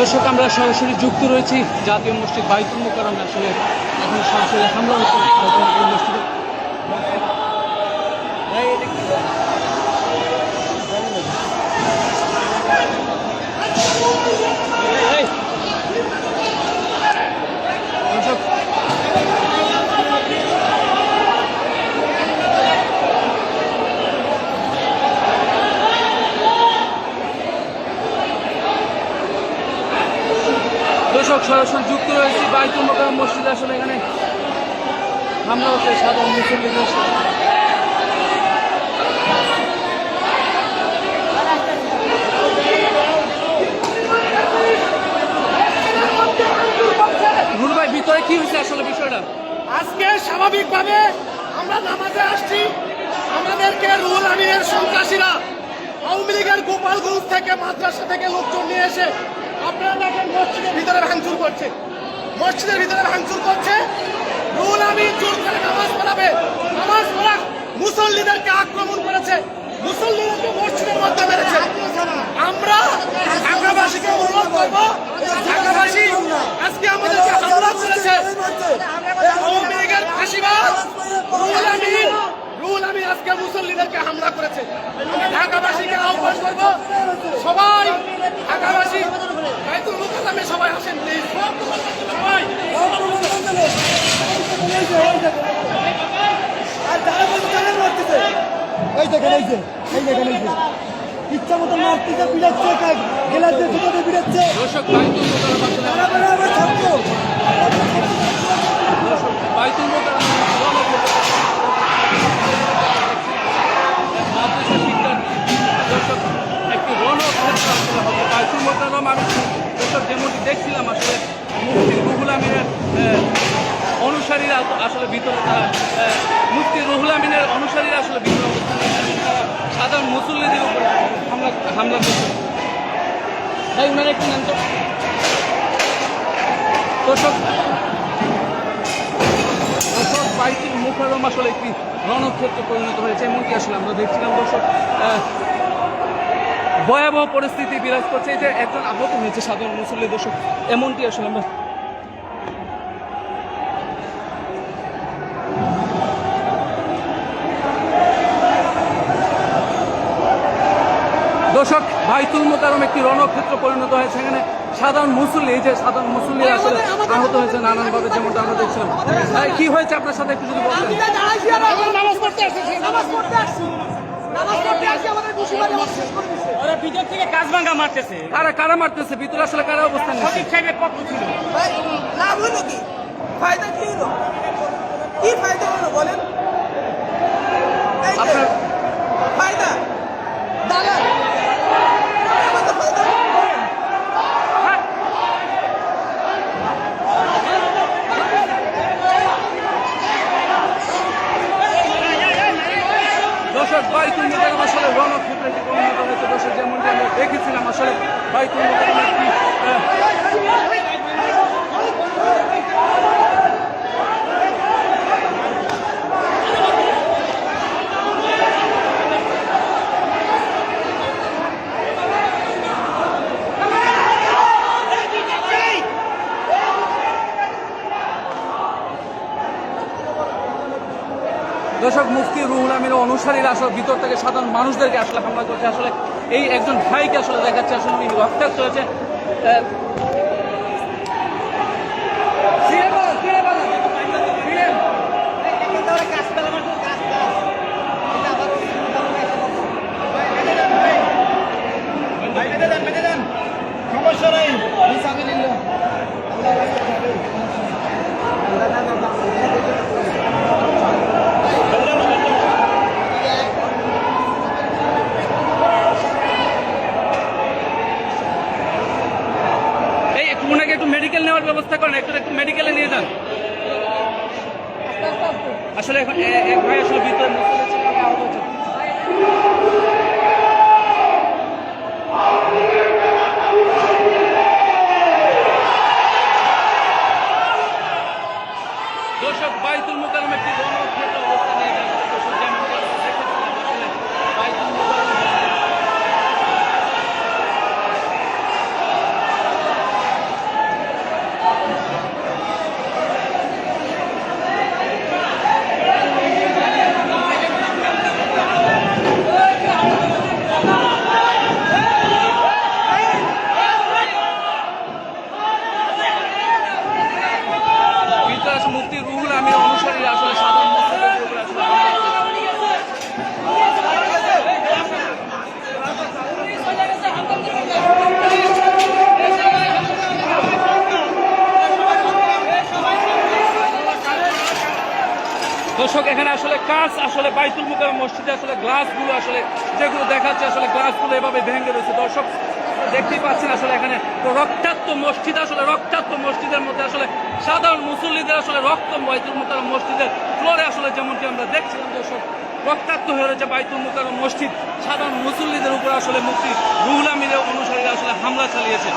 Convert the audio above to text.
দর্শক আমরা সরাসরি যুক্ত রয়েছি জাতীয় মসজিদ বাইতুল মুকাররমে। আসলে এখন সরাসরি হামলা হচ্ছে মসজিদে। দর্শক সরাসরি যুক্ত রয়েছি বাইতুল মুকাররম মসজিদে। আসলে এখানে হামলা হচ্ছে সাধারণ মুসল্লিদের। নুরু ভাই, ভিতরে কি হয়েছে আসলে বিষয়টা? আজকে স্বাভাবিকভাবে আমরা নামাজে আসছি, আমাদেরকে রুহুল আমিনের সন্ত্রাসীরা আওয়ামী লীগের গোপালগঞ্জ থেকে মাদ্রাসা থেকে লোকজন নিয়ে এসে আপনারা দেখেন মসজিদের ভিতরে ভাঙচুর করছে, মসজিদের ভিতরে ভাঙচুর করছে। রুহুল আমিন জোর করে নামাজ পড়াবে, নামাজ পড়া মুসল্লিদেরকে আক্রমণ করেছে, মুসল্লিদেরকে মসজিদের মধ্যে মেরেছে। আমরা ঢাকাবাসীকে অনুরোধ করবো, ঢাকাবাসী আজকে আমাদেরকে হামলা করেছে আওয়ামী লীগের ফাঁসিবাজ রুহুল আমিন আজকে মুসল্লিদেরকে হামলা করেছে। ঢাকাবাসীকে আহ্বান করবো, সবাই ঢাকাবাসী বাইতুল মুকাররমে সবাই আসেন প্লিজ, সবাই। এই দেখেন, ইচ্ছা মতো মারতেছে, বিড়াচ্ছে, গেলাতে ভিতরে বিড়াচ্ছে। দর্শক বাইতুল মুকাররম দর্শক একটি রণক্ষেত্র আসলে হবে বাইতুল মুকাররম। আমি দর্শক যেমনটি দেখছিলাম আসলে মুফতি রুহুল আমিনের অনুসারীরা আসলে ভিতরে, তারা মুফতি রুহুল আমিনের অনুসারীরা আসলে ভিতরে সাধারণ মুসল্লিদের উপরে হামলা করছে। তাই উনারা একটু নেন তো। দর্শক বাইতুল মুকাররম আসলে একটি রণক্ষেত্রে পরিণত হয়েছে, এমনকি আসলে আমরা দেখছিলাম। দর্শক ভয়াবহ পরিস্থিতি বিরাজ করছে, যে একজন আহত হয়েছে সাধারণ মুসল্লি। দর্শক এমনটি আসলে আমরা দর্শক বাইতুল মুকাররম একটি রণক্ষেত্র পরিণত হয়েছে। এখানে সাধারণ মুসল্লি, এই যে সাধারণ মুসল্লি আসলে আহত হয়েছে নানানভাবে, যেমনটা আমরা দেখছিলাম। কি হয়েছে আপনার সাথে একটু যদি বলতেন। ভিতর থেকে কাজ ভাঙা মারতেছে। কারা মারতেছে ভিতরে, আসলে কারা অবস্থান নিচ্ছে? সঠিক সাহেবের পক্ষ ছিল। লাভ হলো কি? ফায়দা কি হলো? কি ফায়দা হলো বলেন? আপনার ফায়দা দালাল দর্শক বাইতুল মুকাররম আসলে রণক্ষেত্রে পরিণত হয়েছে। দর্শক যেমনটি আমরা দেখেছিলাম আসলে বাইতুল মুকাররম একটি দর্শক মুফতি রুহুল আমিনের অনুসারীরা আসলে ভিতর থেকে সাধারণ মানুষদেরকে আসলে হামলা করছে। আসলে এই একজন ভাইকে আসলে দেখাচ্ছে আসলে উনি রক্তাক্ত হয়েছে। সমস্যা নাই। ওনাকে একটু মেডিকেল নেওয়ার ব্যবস্থা করেন, একটু মেডিকেলে নিয়ে যান। আসলে এখন এক ভাই আসলে ভিতরে দর্শক বাইতুল মুকাররম একটি রণক্ষেত্র অবস্থা নিয়ে যাচ্ছে। দর্শক যেমনটি আমরা দেখেছিলাম আসলে বাইতুল মুকাররম দর্শক এখানে আসলে কাজ আসলে বাইতুল মুকাররম মসজিদে আসলে গ্লাসগুলো আসলে যেগুলো দেখাচ্ছে আসলে গ্লাসগুলো এভাবে ভেঙে রয়েছে দর্শক দেখতেই পাচ্ছেন আসলে এখানে রক্তাক্ত মসজিদ আসলে রক্তাক্ত মসজিদের মধ্যে আসলে সাধারণ মুসল্লিদের আসলে রক্ত বাইতুল মুকাররম মসজিদের ফ্লোরে আসলে যেমনটি আমরা দেখছিলাম দর্শক রক্তাক্ত হয়ে রয়েছে বাইতুল মুকাররম মসজিদ সাধারণ মুসল্লিদের উপর আসলে মুফতি রুহুল আমিনের অনুসারীরা আসলে হামলা চালিয়েছে